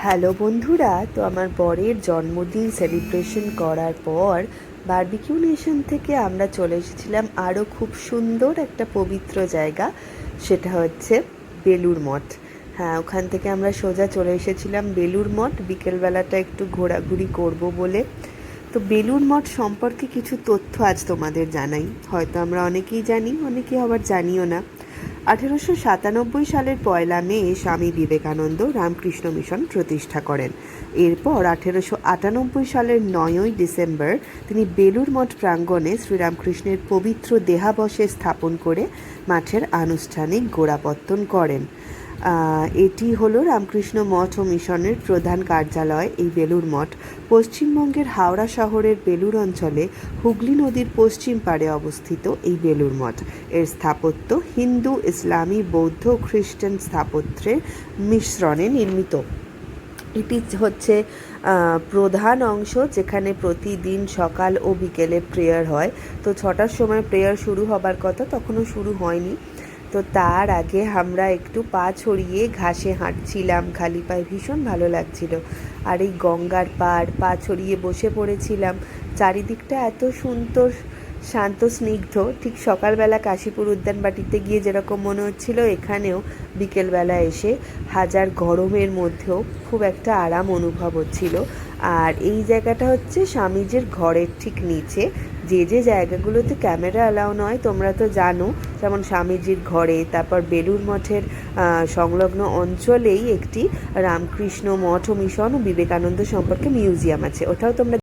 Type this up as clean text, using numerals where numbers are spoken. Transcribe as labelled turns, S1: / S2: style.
S1: Hello বন্ধুরা, তো আমার বরের জন্মদিন সেলিব্রেশন করার পর বারবিকিউ নেশন থেকে আমরা চলে এসেছিলাম আরও খুব সুন্দর একটা পবিত্র জায়গা, সেটা হচ্ছে বেলুড় মঠ। হ্যাঁ, ওখান থেকে আমরা সোজা চলে এসেছিলাম বেলুড় মঠ বিকেলবেলাটা একটু ঘোরাঘুরি করব বলে। তো বেলুড় মঠ সম্পর্কে কিছু তথ্য আজ তোমাদের জানাই। হয়তো আমরা অনেকেই জানি, অনেকেই আবার জানিও না। 1897 সালের 1 মে স্বামী বিবেকানন্দ রামকৃষ্ণ মিশন প্রতিষ্ঠা করেন। এরপর 1898 সালের 9 ডিসেম্বর তিনি বেলুড় মঠ প্রাঙ্গণে শ্রীরামকৃষ্ণের পবিত্র দেহাবশেষ স্থাপন করে মাঠের আনুষ্ঠানিক গোড়াপত্তন করেন। এটি হলো রামকৃষ্ণ মঠ ও মিশনের প্রধান কার্যালয়। এই বেলুড় মঠ পশ্চিমবঙ্গের হাওড়া শহরের বেলুড় অঞ্চলে হুগলি নদীর পশ্চিম পাড়ে অবস্থিত। এই বেলুড় মঠ এর স্থাপত্য হিন্দু, ইসলামী, বৌদ্ধ, খ্রিস্টান স্থাপত্যের মিশ্রণে নির্মিত। এটি হচ্ছে প্রধান অংশ, যেখানে প্রতিদিন সকাল ও বিকেলে প্রেয়ার হয়। তো 6টার সময় প্রেয়ার শুরু হবার কথা, তখনও শুরু হয়নি। তো তার আগে আমরা একটু পা ছড়িয়ে ঘাসে হাঁটছিলাম, খালি পায়ে, ভীষণ ভালো লাগছিল। আর এই গঙ্গার পাড় পা ছড়িয়ে বসে পড়েছিলাম। চারিদিকটা এত সুন্দর, শান্ত, স্নিগ্ধ। ঠিক সকালবেলা কাশীপুর উদ্যানবাটিতে গিয়ে যেরকম মনে হচ্ছিল, এখানেও বিকেলবেলা এসে হাজার গরমের মধ্যেও খুব একটা আরাম অনুভব হচ্ছিল। আর এই জায়গাটা হচ্ছে স্বামীজির ঘরের ঠিক নিচে। যে জায়গাগুলোতে ক্যামেরা অ্যালাউ নয় তোমরা তো জানো, যেমন স্বামীজির ঘরে, তারপর বেলুড় মঠের সংলগ্ন অঞ্চলেই একটি রামকৃষ্ণ মঠ ও মিশন ও বিবেকানন্দ সম্পর্কে মিউজিয়াম আছে, ওটাও তোমরা